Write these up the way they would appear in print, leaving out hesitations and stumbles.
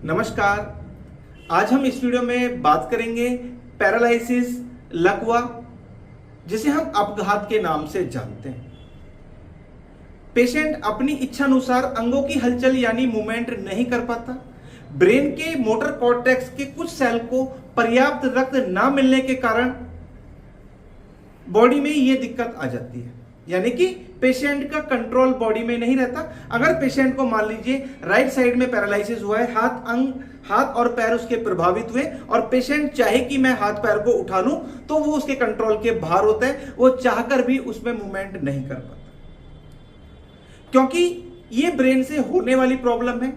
नमस्कार। आज हम इस वीडियो में बात करेंगे पैरालिसिस लकवा, जिसे हम अपघात के नाम से जानते हैं। पेशेंट अपनी इच्छानुसार अंगों की हलचल यानी मूवमेंट नहीं कर पाता। ब्रेन के मोटर कॉर्टेक्स के कुछ सेल को पर्याप्त रक्त ना मिलने के कारण बॉडी में यह दिक्कत आ जाती है, यानी कि पेशेंट का कंट्रोल बॉडी में नहीं रहता। अगर पेशेंट को मान लीजिए राइट साइड में पैरालिसिस हुआ है, हाथ और पैर उसके प्रभावित हुए और पेशेंट चाहे कि मैं हाथ पैर को उठा लूं तो वो उसके कंट्रोल के बाहर होता है, वो चाहकर भी उसमें मूवमेंट नहीं कर पाता, क्योंकि ये ब्रेन से होने वाली प्रॉब्लम है।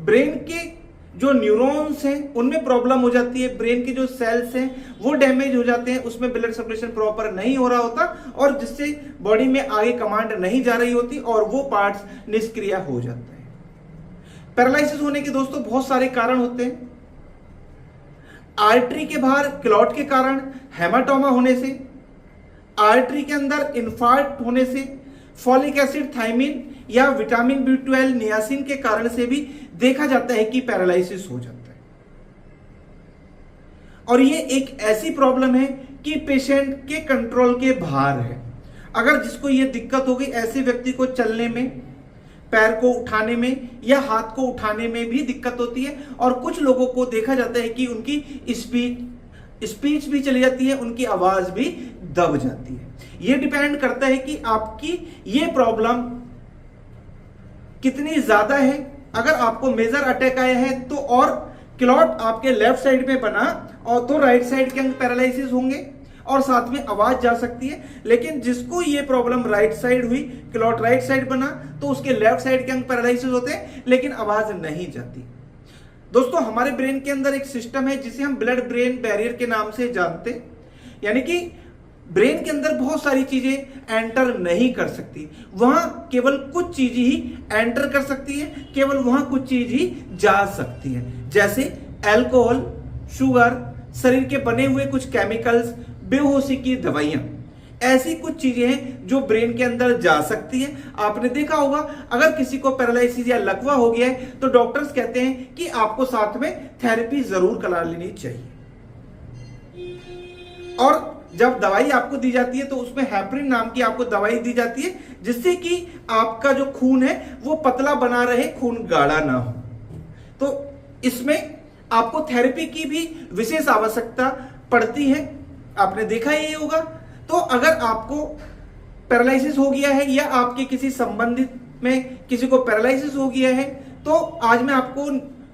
ब्रेन के जो न्यूरॉन्स हैं उनमें प्रॉब्लम हो जाती है, ब्रेन के जो सेल्स हैं वो डैमेज हो जाते हैं, उसमें ब्लड सर्कुलेशन प्रॉपर नहीं हो रहा होता और जिससे बॉडी में आगे कमांड नहीं जा रही होती और वो पार्ट्स निष्क्रिय हो जाता है। पैरालिसिस होने के दोस्तों बहुत सारे कारण होते हैं। आर्टरी के बाहर क्लॉट के कारण, हेमाटोमा होने से, आर्टरी के अंदर इंफार्क्ट होने से, फॉलिक एसिड, थायमिन या विटामिन B12 नियासिन के कारण से भी देखा जाता है कि पैरालिसिस हो जाता है। और ये एक ऐसी प्रॉब्लम है कि पेशेंट के कंट्रोल के बाहर है। अगर जिसको ये दिक्कत हो गई, ऐसे व्यक्ति को चलने में, पैर को उठाने में या हाथ को उठाने में भी दिक्कत होती है। और कुछ लोगों को देखा जाता है कि उनकी स्पीच भी चली जाती है, उनकी आवाज भी दब जाती है। यह डिपेंड करता है कि आपकी ये प्रॉब्लम कितनी ज्यादा है। अगर आपको मेजर अटैक आया है तो और क्लॉट आपके लेफ्ट साइड में बना और तो राइट साइड के अंग पैरालिसिस होंगे और साथ में आवाज जा सकती है। लेकिन जिसको ये प्रॉब्लम राइट साइड हुई, क्लॉट राइट साइड बना, तो उसके लेफ्ट साइड के अंग पैरालिसिस होते हैं लेकिन आवाज नहीं जाती। दोस्तों, हमारे ब्रेन के अंदर एक सिस्टम है जिसे हम ब्लड ब्रेन बैरियर के नाम से जानते हैं, यानी कि ब्रेन के अंदर बहुत सारी चीजें एंटर नहीं कर सकती, वहां केवल कुछ चीज ही एंटर कर सकती है, केवल वहां कुछ चीज ही जा सकती है। जैसे अल्कोहल, शुगर, शरीर के बने हुए कुछ केमिकल्स, बेहोशी की दवाइयां, ऐसी कुछ चीजें हैं जो ब्रेन के अंदर जा सकती है। आपने देखा होगा, अगर किसी को पैरालिसिस या लकवा हो गया है तो डॉक्टर्स कहते हैं कि आपको साथ में थेरेपी जरूर करा लेनी चाहिए। और जब दवाई आपको दी जाती है तो उसमें हेपरिन नाम की आपको दवाई दी जाती है, जिससे कि आपका जो खून है वो पतला बना रहे, खून गाढ़ा ना हो। तो इसमें आपको थेरेपी की भी विशेष आवश्यकता पड़ती है, आपने देखा ही होगा। तो अगर आपको पैरालिसिस हो गया है या आपके किसी संबंधित में किसी को पैरालिसिस हो गया है, तो आज मैं आपको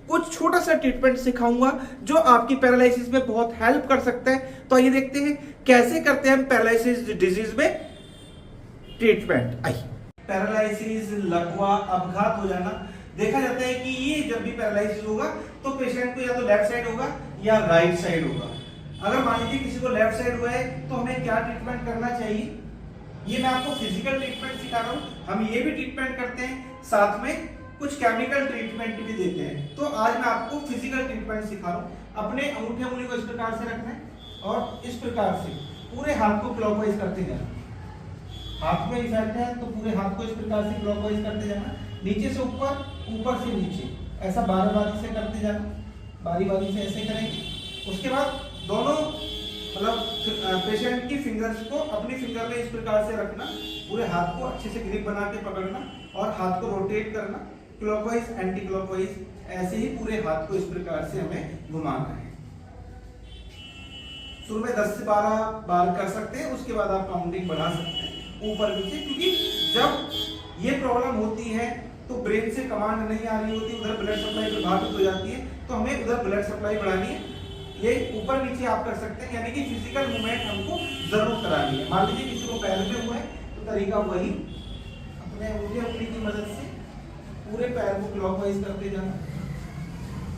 कुछ छोटा सा ट्रीटमेंट सिखाऊंगा जो आपकी पैरालिसिस में बहुत हेल्प कर सकता है। तो आइए देखते हैं कैसे करते हैं हम पैरालिसिस डिजीज में ट्रीटमेंट। आइए, पैरालिसिस लकवा अपघात हो जाना, देखा जाता है कि ये जब भी पैरालिसिस होगा तो पेशेंट को या तो लेफ्ट साइड होगा या राइट साइड होगा। अगर मान लीजिए किसी को लेफ्ट साइड हुआ है तो हमें क्या ट्रीटमेंट करना चाहिए, ये मैं आपको फिजिकल ट्रीटमेंट सिखा रहा हूं। हम ये भी ट्रीटमेंट करते हैं, साथ में कुछ केमिकल ट्रीटमेंट भी देते हैं। तो आज मैं आपको फिजिकल ट्रीटमेंट सिखा रहा हूं। अपने अंगूठे उंगली को इस प्रकार से रखना है और इस प्रकार से पूरे हाथ को क्लॉकवाइज करते जाना। हाथ में इफेक्ट है तो पूरे हाथ को इस प्रकार से क्लॉकवाइज करते जाना, नीचे से ऊपर, ऊपर से नीचे, ऐसा बारी-बारी से करते जाना। बारी-बारी से ऐसे करेंगे। उसके बाद दोनों पेशेंट की फिंगर्स को अपनी फिंगर में इस प्रकार से रखना, पूरे हाथ को अच्छे से ग्रिप बना के पकड़ना और हाथ को रोटेट करना, क्लॉकवाइज, एंटी क्लॉकवाइज, ऐसे ही पूरे हाथ को इस प्रकार से हमें घुमाना है। शुरू में 10 से 12 बार कर सकते हैं, उसके बाद आप काउंटिंग बढ़ा सकते हैं ऊपर नीचे, क्योंकि जब ये प्रॉब्लम होती है तो ब्रेन से कमांड नहीं आ रही होती, उधर ब्लड सप्लाई प्रभावित हो जाती है, तो हमें उधर ब्लड सप्लाई बढ़ानी है। ये ऊपर नीचे आप कर सकते हैं, यानी कि फिजिकल मूवमेंट हमको जरूर करानी है। मान लीजिए किसी को पैर में हुआ है तो तरीका वही, अपने उंगली की मदद से पूरे पैर को क्लॉकवाइज करते जाना,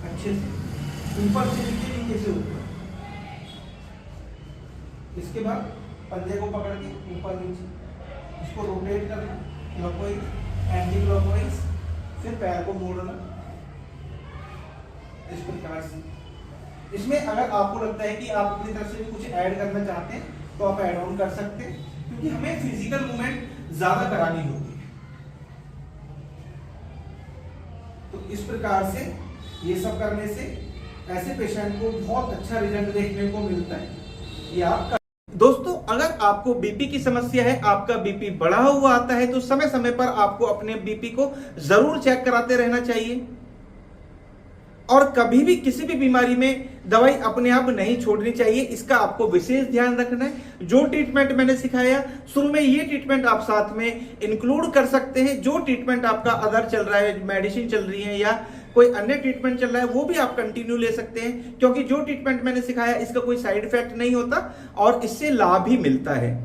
अच्छे से ऊपर से नीचे, नीचे से ऊपर। इसके बाद पंजे को पकड़ के ऊपर नीचे इसको रोटेट करना, क्लॉकवाइज, एंटी क्लॉकवाइज, फिर पैर को मोड़ना इस प्रकार से। इसमें अगर आपको लगता है कि आप अपनी तरफ से भी कुछ ऐड करना चाहते हैं तो आप ऐड ऑन कर सकते हैं, क्योंकि हमें फिजिकल मूवमेंट ज्यादा करानी होगी। तो इस प्रकार से ये सब करने से ऐसे पेशेंट को बहुत अच्छा रिजल्ट देखने को मिलता है। ये आप दोस्तों, अगर आपको बीपी की समस्या है, आपका बीपी बढ़ा हुआ आता है, तो समय समय पर आपको अपने बीपी को जरूर चेक कराते रहना चाहिए और कभी भी किसी भी बीमारी में दवाई अपने आप नहीं छोड़नी चाहिए। इसका आपको विशेष ध्यान रखना है। जो ट्रीटमेंट मैंने सिखाया शुरू में, ये ट्रीटमेंट आप साथ में इंक्लूड कर सकते हैं। जो ट्रीटमेंट आपका अदर चल रहा है, मेडिसिन चल रही है या कोई अन्य ट्रीटमेंट चल रहा है, वो भी आप कंटिन्यू ले सकते हैं, क्योंकि जो ट्रीटमेंट मैंने सिखाया इसका कोई साइड इफेक्ट नहीं होता और इससे लाभ ही मिलता है।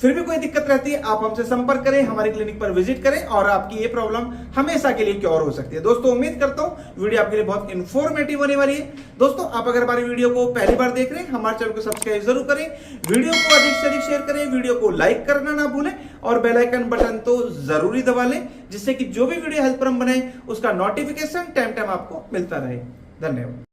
फिर भी कोई दिक्कत रहती है, आप हमसे संपर्क करें, हमारे क्लिनिक पर विजिट करें और आपकी ये प्रॉब्लम हमेशा के लिए क्योर हो सकती है। दोस्तों, उम्मीद करता हूं वीडियो आपके लिए बहुत इंफॉर्मेटिव होने वाली है। दोस्तों, आप अगर हमारी वीडियो को पहली बार देख रहे हैं, हमारे चैनल को सब्सक्राइब जरूर करें, वीडियो को अधिक से अधिक शेयर करें, वीडियो को लाइक करना ना भूलें और बेल आइकन बटन तो जरूरी दबा लें, जिससे कि जो भी वीडियो हेल्थ पर हम बनाए उसका नोटिफिकेशन टाइम आपको मिलता रहे। धन्यवाद।